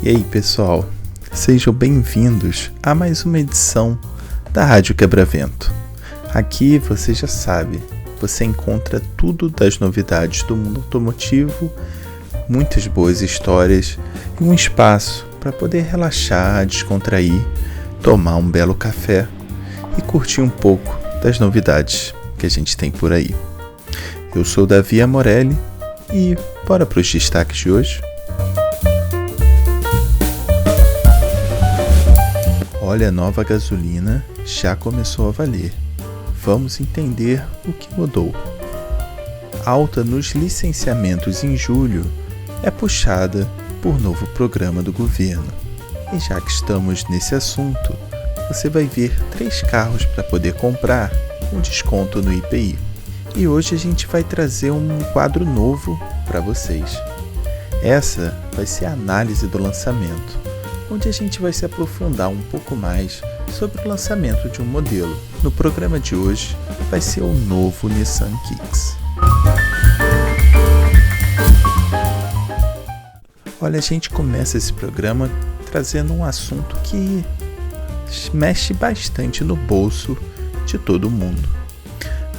E aí, pessoal, sejam bem-vindos a mais uma edição da Rádio Quebra-Vento. Aqui, você já sabe, você encontra tudo das novidades do mundo automotivo, muitas boas histórias e um espaço para poder relaxar, descontrair, tomar um belo café e curtir um pouco das novidades que a gente tem por aí. Eu sou Davi Amorelli e bora para os destaques de hoje? Olha, a nova gasolina já começou a valer. Vamos entender o que mudou. Alta nos licenciamentos em julho é puxada por novo programa do governo. E já que estamos nesse assunto, você vai ver 3 carros para poder comprar com desconto no IPI. E hoje a gente vai trazer um quadro novo para vocês. Essa vai ser a análise do lançamento, onde a gente vai se aprofundar um pouco mais sobre o lançamento de um modelo. No programa de hoje vai ser o novo Nissan Kicks. Olha, a gente começa esse programa trazendo um assunto que mexe bastante no bolso de todo mundo.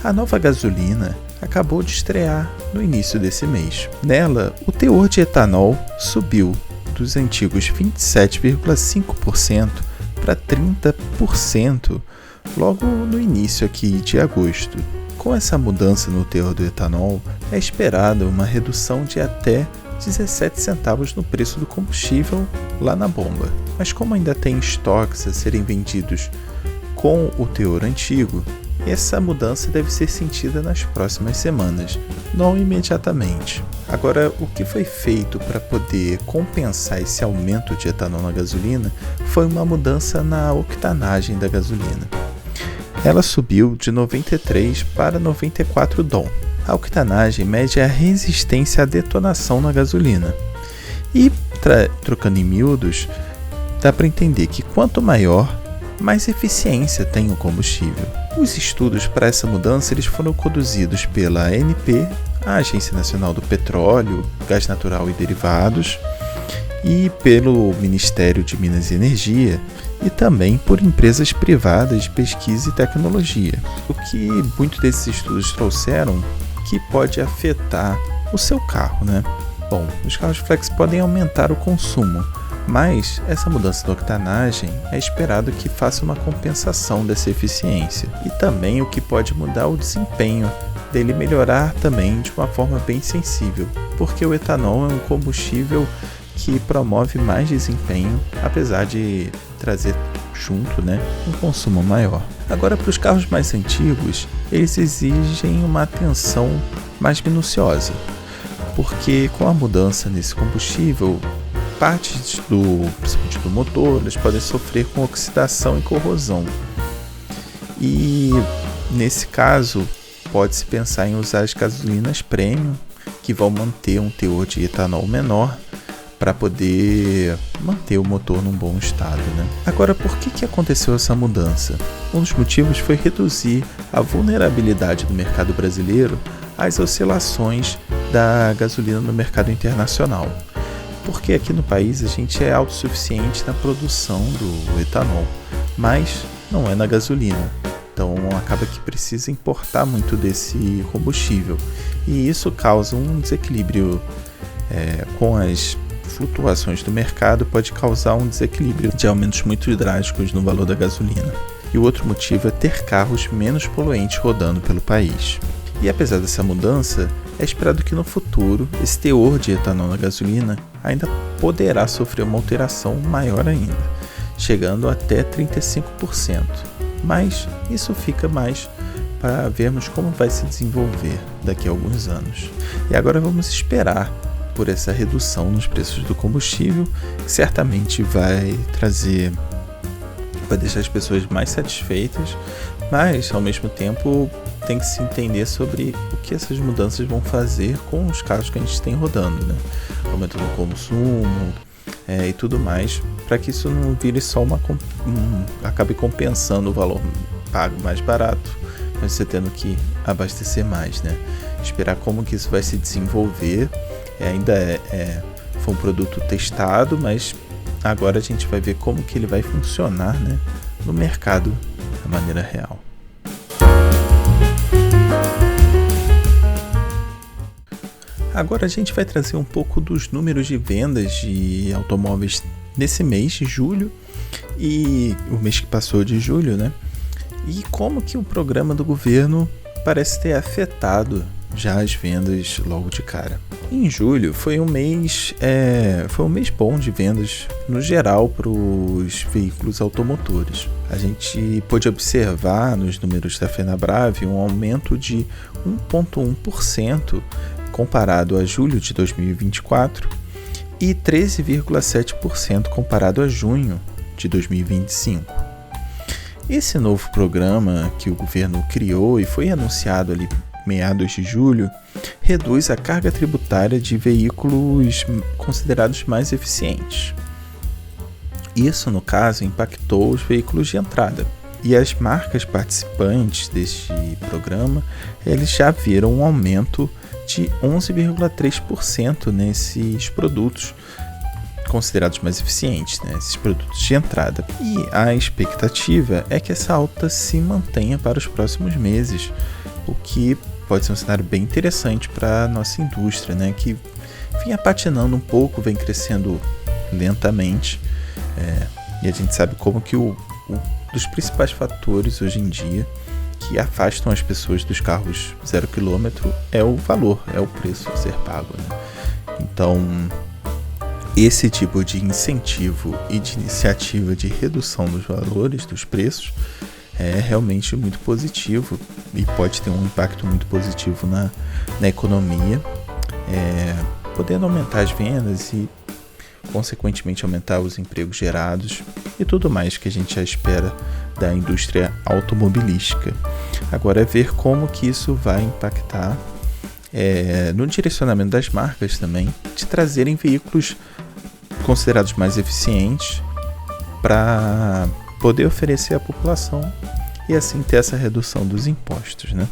A nova gasolina acabou de estrear no início desse mês. Nela, o teor de etanol subiu dos antigos 27,5% para 30% logo no início aqui de agosto. Com essa mudança no teor do etanol, é esperada uma redução de até 17 centavos no preço do combustível lá na bomba. Mas como ainda tem estoques a serem vendidos com o teor antigo, essa mudança deve ser sentida nas próximas semanas, não imediatamente. Agora, o que foi feito para poder compensar esse aumento de etanol na gasolina foi uma mudança na octanagem da gasolina. Ela subiu de 93 para 94 DOM. A octanagem mede a resistência à detonação na gasolina. E, trocando em miúdos, dá para entender que quanto maior, mais eficiência tem o combustível. Os estudos para essa mudança eles foram conduzidos pela ANP, a Agência Nacional do Petróleo, Gás Natural e Derivados, e pelo Ministério de Minas e Energia, e também por empresas privadas de pesquisa e tecnologia. O que muitos desses estudos trouxeram que pode afetar o seu carro, né? Bom, os carros flex podem aumentar o consumo, mas essa mudança da octanagem é esperado que faça uma compensação dessa eficiência. E também o que pode mudar o desempenho dele melhorar também de uma forma bem sensível, porque o etanol é um combustível que promove mais desempenho, apesar de trazer junto, um consumo maior. Agora, para os carros mais antigos, eles exigem uma atenção mais minuciosa, porque com a mudança nesse combustível, partes principalmente do motor, eles podem sofrer com oxidação e corrosão. E nesse caso, pode-se pensar em usar as gasolinas premium, que vão manter um teor de etanol menor, para poder manter o motor num bom estado, Agora, por que aconteceu essa mudança? Um dos motivos foi reduzir a vulnerabilidade do mercado brasileiro às oscilações da gasolina no mercado internacional. Porque aqui no país a gente é autossuficiente na produção do etanol, mas não é na gasolina. Então acaba que precisa importar muito desse combustível. E isso causa um desequilíbrio com as flutuações do mercado, pode causar um desequilíbrio de aumentos muito drásticos no valor da gasolina. E o outro motivo é ter carros menos poluentes rodando pelo país. E apesar dessa mudança, é esperado que no futuro esse teor de etanol na gasolina ainda poderá sofrer uma alteração maior ainda, chegando até 35%. Mas isso fica mais para vermos como vai se desenvolver daqui a alguns anos. E agora vamos esperar por essa redução nos preços do combustível, que certamente vai deixar as pessoas mais satisfeitas, mas ao mesmo tempo tem que se entender sobre o que essas mudanças vão fazer com os carros que a gente tem rodando, aumentando o consumo e tudo mais, para que isso não vire só acabe compensando o valor pago mais barato, mas você tendo que abastecer mais, Esperar como que isso vai se desenvolver. Ainda foi um produto testado, mas agora a gente vai ver como que ele vai funcionar, né, no mercado da maneira real. Agora a gente vai trazer um pouco dos números de vendas de automóveis nesse mês de julho e o mês que passou de julho, né? E como que o programa do governo parece ter afetado já as vendas logo de cara. Em julho foi um mês bom de vendas no geral para os veículos automotores. A gente pôde observar nos números da Fenabrave um aumento de 1,1% comparado a julho de 2024 e 13,7% comparado a junho de 2025. Esse novo programa que o governo criou e foi anunciado ali meados de julho, reduz a carga tributária de veículos considerados mais eficientes. Isso, no caso, impactou os veículos de entrada. E as marcas participantes deste programa, eles já viram um aumento de 11,3% nesses produtos considerados mais eficientes, né? Esses produtos de entrada. E a expectativa é que essa alta se mantenha para os próximos meses, o que pode ser um cenário bem interessante para a nossa indústria, né? Que vinha patinando um pouco, vem crescendo lentamente, e a gente sabe como que um dos principais fatores hoje em dia que afastam as pessoas dos carros 0 km é o valor, é o preço a ser pago, né? Então, esse tipo de incentivo e de iniciativa de redução dos valores, dos preços, é realmente muito positivo e pode ter um impacto muito positivo na economia, podendo aumentar as vendas e, consequentemente, aumentar os empregos gerados e tudo mais que a gente já espera da indústria automobilística. Agora é ver como que isso vai impactar no direcionamento das marcas também, de trazerem veículos considerados mais eficientes para poder oferecer à população e assim ter essa redução dos impostos, né?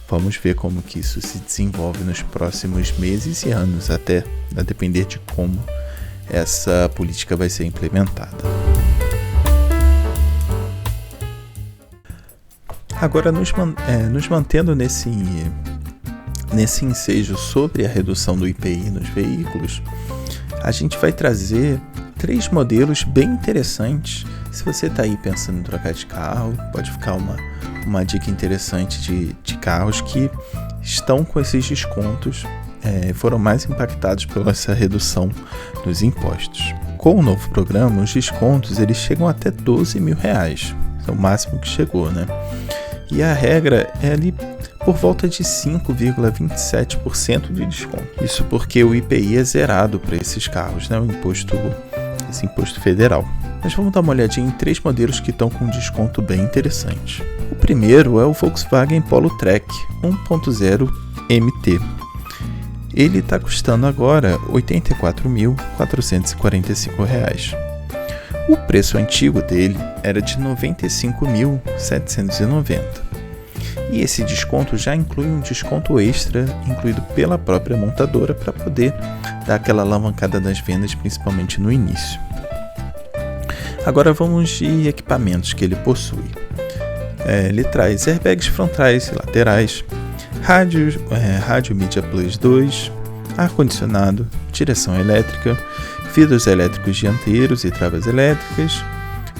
Vamos ver como que isso se desenvolve nos próximos meses e anos, até a depender de como essa política vai ser implementada. Agora, nos mantendo nesse ensejo sobre a redução do IPI nos veículos, a gente vai trazer 3 modelos bem interessantes. Se você está aí pensando em trocar de carro, pode ficar uma dica interessante de carros que estão com esses descontos, foram mais impactados pela essa redução dos impostos. Com o novo programa, os descontos eles chegam até R$12 mil, é o máximo que chegou, né? E a regra é ali por volta de 5,27% de desconto. Isso porque o IPI é zerado para esses carros, né? Esse imposto federal. Mas vamos dar uma olhadinha em 3 modelos que estão com um desconto bem interessante. O primeiro é o Volkswagen Polo Track 1.0 MT. Ele está custando agora R$ 84.445. O preço antigo dele era de R$ 95.790. E esse desconto já inclui um desconto extra incluído pela própria montadora para poder dar aquela alavancada das vendas, principalmente no início. Agora vamos de equipamentos que ele possui. Ele traz airbags frontais e laterais, rádio Media Plus 2, ar-condicionado, direção elétrica, vidros elétricos dianteiros e travas elétricas,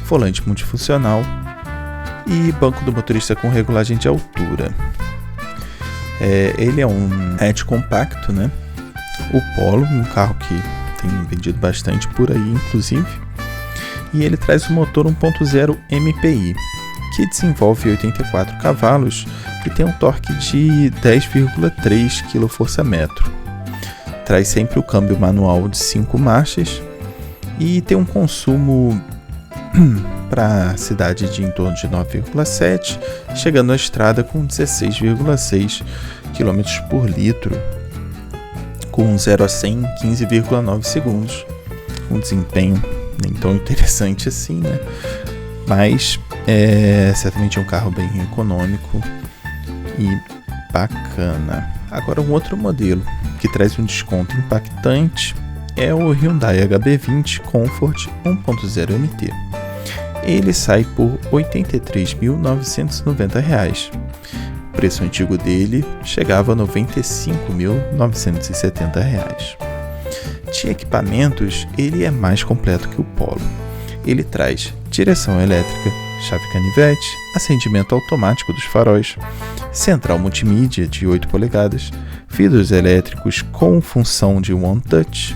volante multifuncional e banco do motorista com regulagem de altura. Ele é um hatch compacto, né? O Polo, um carro que tem vendido bastante por aí, inclusive. E ele traz um motor 1.0 MPI, que desenvolve 84 cavalos e tem um torque de 10,3 kgfm. Traz sempre o câmbio manual de 5 marchas e tem um consumo para a cidade de em torno de 9,7, chegando à estrada com 16,6 km por litro, com 0 a 100 em 15,9 segundos. Um desempenho nem tão interessante assim, né? Mas certamente é um carro bem econômico e bacana. Agora um outro modelo que traz um desconto impactante é o Hyundai HB20 Comfort 1.0 MT. Ele sai por R$ 83.990. O preço antigo dele chegava a R$ 95.970. De equipamentos, ele é mais completo que o Polo. Ele traz direção elétrica, chave canivete, acendimento automático dos faróis, central multimídia de 8 polegadas, vidros elétricos com função de One Touch,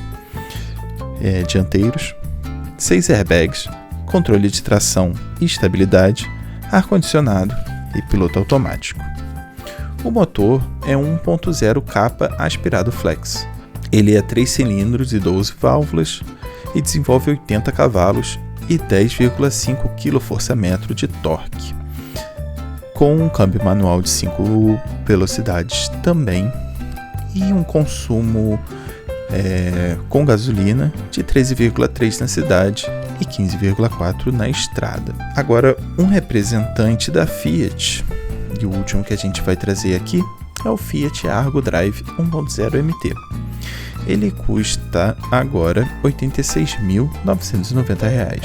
dianteiros, 6 airbags, controle de tração e estabilidade, ar-condicionado e piloto automático. O motor é um 1.0 capa aspirado flex. Ele é 3 cilindros e 12 válvulas e desenvolve 80 cavalos e 10,5 kgfm de torque, com um câmbio manual de 5 velocidades também e um consumo com gasolina de 13,3 na cidade e 15,4 na estrada. Agora, um representante da Fiat, e o último que a gente vai trazer aqui, é o Fiat Argo Drive 1.0 MT. Ele custa agora R$ 86.990.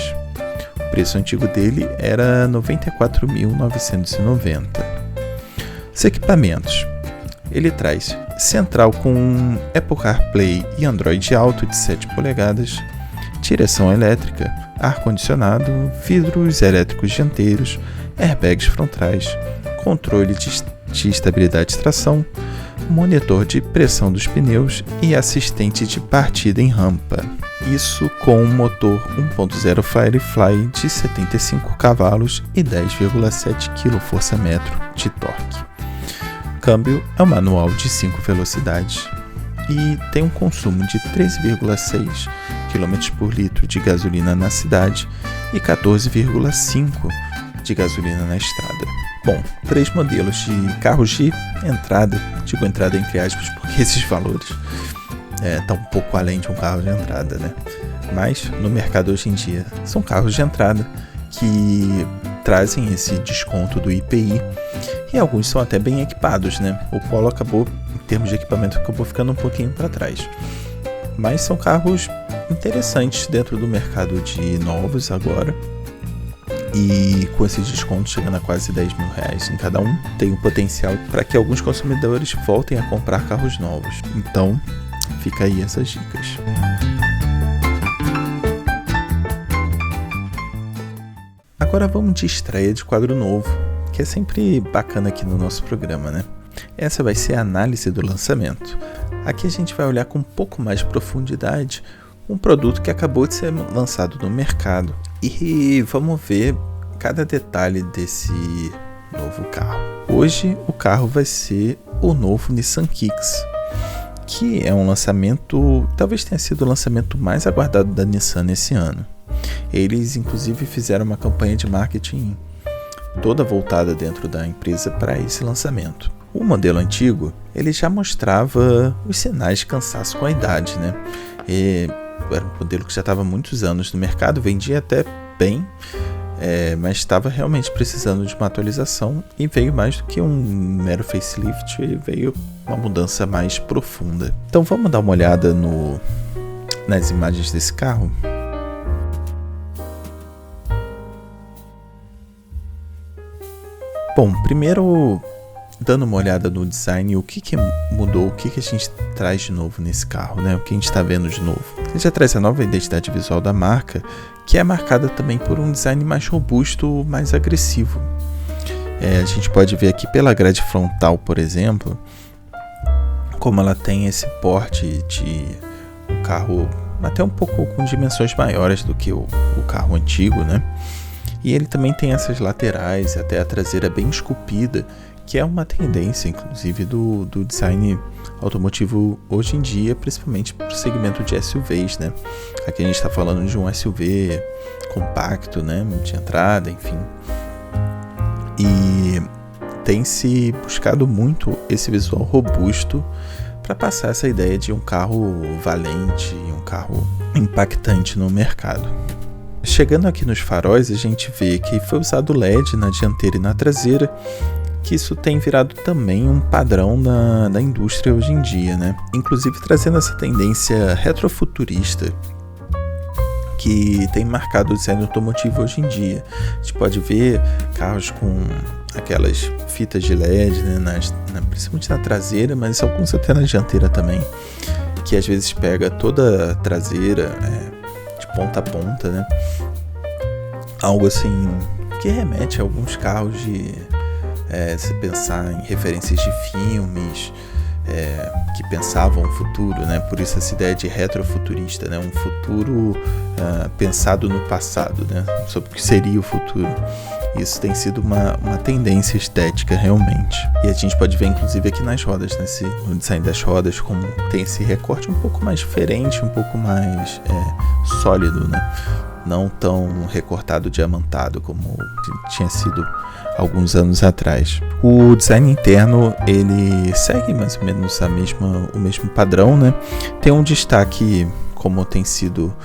O preço antigo dele era R$ 94.990. Os equipamentos. Ele traz central com Apple CarPlay e Android Auto de 7 polegadas, direção elétrica, ar-condicionado, vidros elétricos dianteiros, airbags frontais, controle de estabilidade de tração, monitor de pressão dos pneus e assistente de partida em rampa. Isso com um motor 1.0 Firefly de 75 cavalos e 10,7 kgfm de torque. O câmbio é um manual de 5 velocidades e tem um consumo de 13,6 km por litro de gasolina na cidade e 14,5 de gasolina na estrada. Bom, 3 modelos de carros de entrada, digo entrada entre aspas, porque esses valores estão um pouco além de um carro de entrada, né? Mas no mercado hoje em dia são carros de entrada que trazem esse desconto do IPI e alguns são até bem equipados, né? O Polo acabou, em termos de equipamento, acabou ficando um pouquinho para trás. Mas são carros interessantes dentro do mercado de novos agora. E com esse desconto chegando a quase R$ 10.000 em cada um, tem um potencial para que alguns consumidores voltem a comprar carros novos. Então, fica aí essas dicas. Agora vamos de estreia de quadro novo, que é sempre bacana aqui no nosso programa, né? Essa vai ser a análise do lançamento. Aqui a gente vai olhar com um pouco mais de profundidade um produto que acabou de ser lançado no mercado e vamos ver cada detalhe desse novo carro. Hoje o carro vai ser o novo Nissan Kicks, que é um lançamento, talvez tenha sido o lançamento mais aguardado da Nissan nesse ano. Eles inclusive fizeram uma campanha de marketing toda voltada dentro da empresa para esse lançamento. O modelo antigo, ele já mostrava os sinais de cansaço com a idade, né? Era um modelo que já estava há muitos anos no mercado, vendia até bem, mas estava realmente precisando de uma atualização e veio mais do que um mero facelift, veio uma mudança mais profunda. Então vamos dar uma olhada nas imagens desse carro. Bom, primeiro dando uma olhada no design, o que mudou, o que a gente traz de novo nesse carro, né? O que a gente está vendo de novo. Ele já traz a nova identidade visual da marca, que é marcada também por um design mais robusto, mais agressivo. A gente pode ver aqui pela grade frontal, por exemplo, como ela tem esse porte de um carro até um pouco com dimensões maiores do que o carro antigo, né? E ele também tem essas laterais, até a traseira bem esculpida, que é uma tendência, inclusive, do design automotivo hoje em dia, principalmente para o segmento de SUVs, né? Aqui a gente está falando de um SUV compacto, né? De entrada, enfim. E tem se buscado muito esse visual robusto para passar essa ideia de um carro valente, um carro impactante no mercado. Chegando aqui nos faróis, a gente vê que foi usado LED na dianteira e na traseira, que isso tem virado também um padrão da indústria hoje em dia, né? Inclusive trazendo essa tendência retrofuturista que tem marcado o design automotivo hoje em dia. A gente pode ver carros com aquelas fitas de LED, né, principalmente na traseira, mas alguns até na dianteira também, que às vezes pega toda a traseira de ponta a ponta, né? Algo assim que remete a alguns carros de se pensar em referências de filmes que pensavam o futuro, né? Por isso essa ideia de retrofuturista, né? Um futuro pensado no passado, né? Sobre o que seria o futuro. Isso tem sido uma tendência estética realmente. E a gente pode ver inclusive aqui nas rodas, no design das rodas, como tem esse recorte um pouco mais diferente, um pouco mais sólido, né? Não tão recortado, diamantado como tinha sido alguns anos atrás. O design interno, ele segue mais ou menos o mesmo padrão, né? Tem um destaque, como tem sido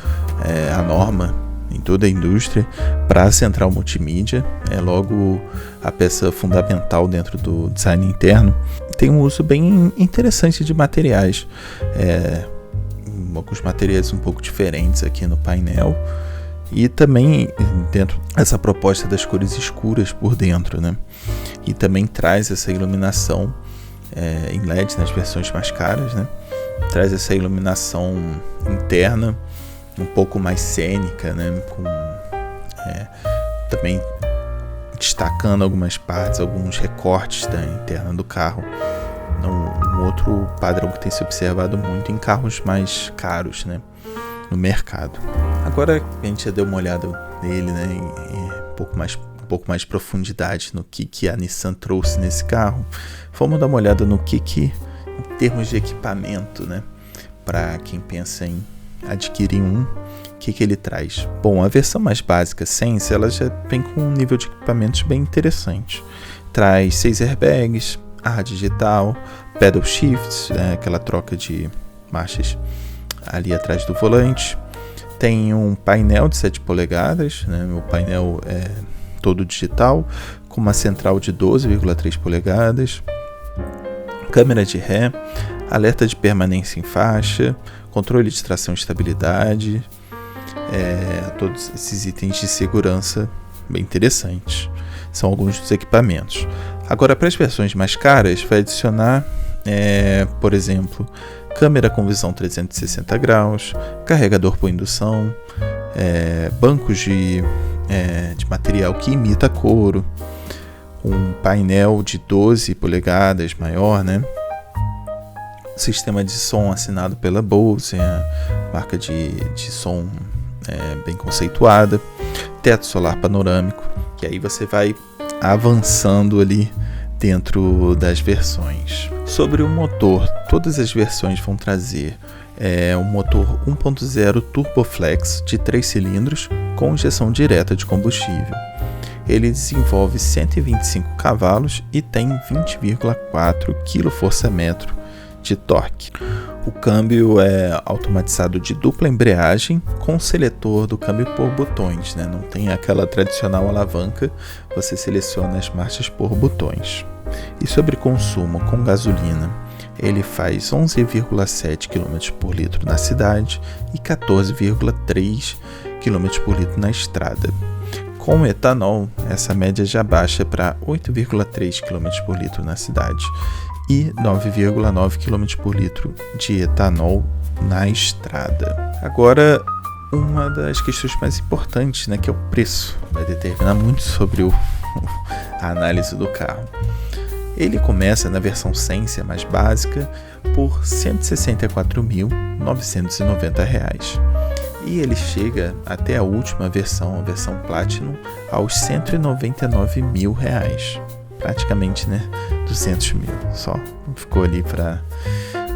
a norma em toda a indústria, para a central multimídia, é logo a peça fundamental dentro do design interno. Tem um uso bem interessante de materiais, alguns materiais um pouco diferentes aqui no painel, e também dentro dessa proposta das cores escuras por dentro, né? E também traz essa iluminação em LED nas versões mais caras, né? Traz essa iluminação interna um pouco mais cênica, né? Também destacando algumas partes, alguns recortes da interna do carro. Um outro padrão que tem se observado muito em carros mais caros, né? No mercado. Agora a gente já deu uma olhada nele, né, um pouco mais de profundidade no que a Nissan trouxe nesse carro. Vamos dar uma olhada no que em termos de equipamento, né, para quem pensa em adquirir o que ele traz. Bom, a versão mais básica, Sense, ela já vem com um nível de equipamentos bem interessante. Traz 6 airbags, ar digital, pedal shifts, aquela troca de marchas ali atrás do volante. Tem um painel de 7 polegadas, né? O painel é todo digital, com uma central de 12,3 polegadas, câmera de ré, alerta de permanência em faixa, controle de tração e estabilidade, todos esses itens de segurança bem interessantes. São alguns dos equipamentos. Agora, para as versões mais caras, vai adicionar, por exemplo, câmera com visão 360 graus, carregador por indução, bancos de material que imita couro, um painel de 12 polegadas maior, né? Sistema de som assinado pela Bose, marca de som bem conceituada, teto solar panorâmico, e aí você vai avançando ali dentro das versões. Sobre o motor, todas as versões vão trazer um motor 1.0 Turboflex de 3 cilindros com injeção direta de combustível. Ele desenvolve 125 cavalos e tem 20,4 kgfm de torque. O câmbio é automatizado de dupla embreagem com seletor do câmbio por botões, né? Não tem aquela tradicional alavanca, você seleciona as marchas por botões. E sobre consumo com gasolina, ele faz 11,7 km por litro na cidade e 14,3 km por litro na estrada. Com etanol, essa média já baixa para 8,3 km por litro na cidade e 9,9 km por litro de etanol na estrada. Agora, uma das questões mais importantes, né, que é o preço, vai determinar muito sobre a análise do carro. Ele começa na versão Sense, a mais básica, por R$ 164.990 e ele chega até a última versão, a versão Platinum, aos R$ 199.000. Praticamente, né, 200 mil, só ficou ali para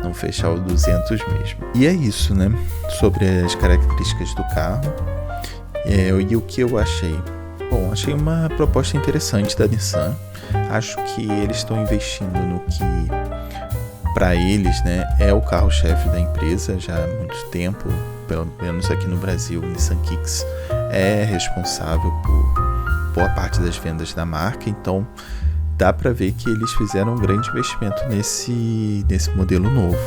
não fechar o 200 mesmo. E é isso, né, sobre as características do carro. E o que eu achei? Bom, achei uma proposta interessante da Nissan. Acho que eles estão investindo no que, para eles, né, é o carro-chefe da empresa já há muito tempo. Pelo menos aqui no Brasil, o Nissan Kicks é responsável por boa parte das vendas da marca. Então, dá para ver que eles fizeram um grande investimento nesse modelo novo.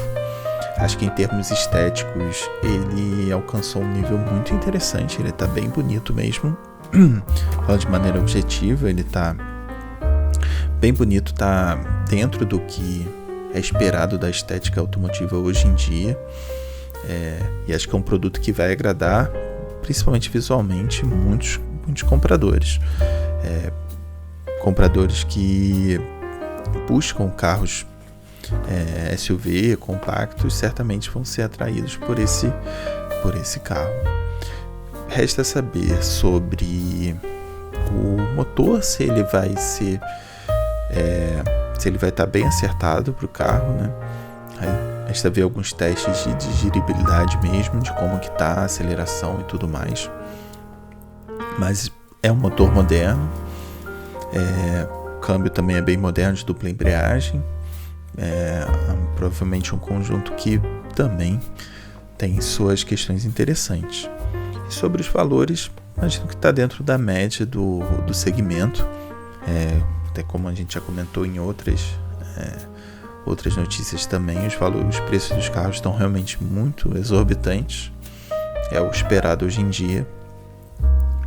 Acho que em termos estéticos ele alcançou um nível muito interessante, ele está bem bonito mesmo. Falando de maneira objetiva, ele está bem bonito, está dentro do que é esperado da estética automotiva hoje em dia. E acho que é um produto que vai agradar, principalmente visualmente, muitos compradores. Compradores que buscam carros SUV, compactos, certamente vão ser atraídos por esse carro. Resta saber sobre o motor, se ele vai estar bem acertado para o carro, né? Resta ver alguns testes de digeribilidade mesmo, de como que está a aceleração e tudo mais. Mas é um motor moderno, o câmbio também é bem moderno, de dupla embreagem. Provavelmente um conjunto que também tem suas questões interessantes. E sobre os valores, imagino que está dentro da média do segmento, até como a gente já comentou em outras notícias também, os preços dos carros estão realmente muito exorbitantes, é o esperado hoje em dia.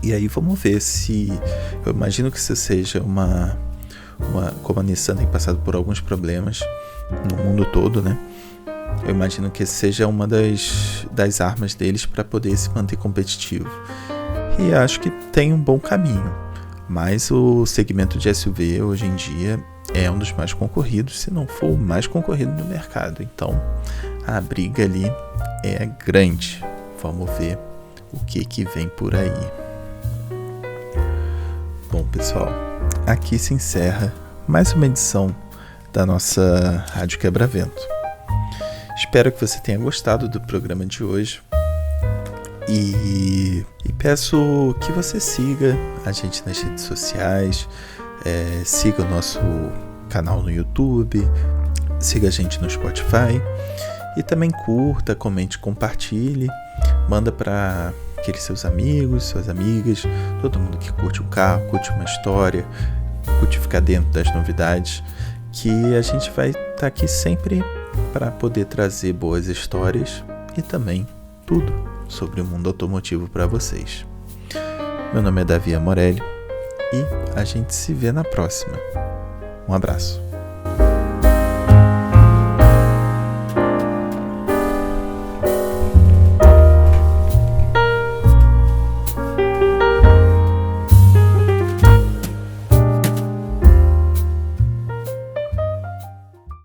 E aí vamos ver se, eu imagino que isso seja como a Nissan tem passado por alguns problemas no mundo todo, né? Eu imagino que seja uma das armas deles para poder se manter competitivo. E acho que tem um bom caminho. Mas o segmento de SUV hoje em dia é um dos mais concorridos, se não for o mais concorrido do mercado. Então a briga ali é grande. Vamos ver o que vem por aí. Bom, pessoal, aqui se encerra mais uma edição da nossa Rádio Quebra-Vento. Espero que você tenha gostado do programa de hoje e peço que você siga a gente nas redes sociais, siga o nosso canal no YouTube, siga a gente no Spotify e também curta, comente, compartilhe, manda para aqueles seus amigos, suas amigas, todo mundo que curte um carro, curte uma história, curte ficar dentro das novidades, que a gente vai estar aqui sempre para poder trazer boas histórias e também tudo sobre o mundo automotivo para vocês. Meu nome é Davi Amorelli e a gente se vê na próxima. Um abraço.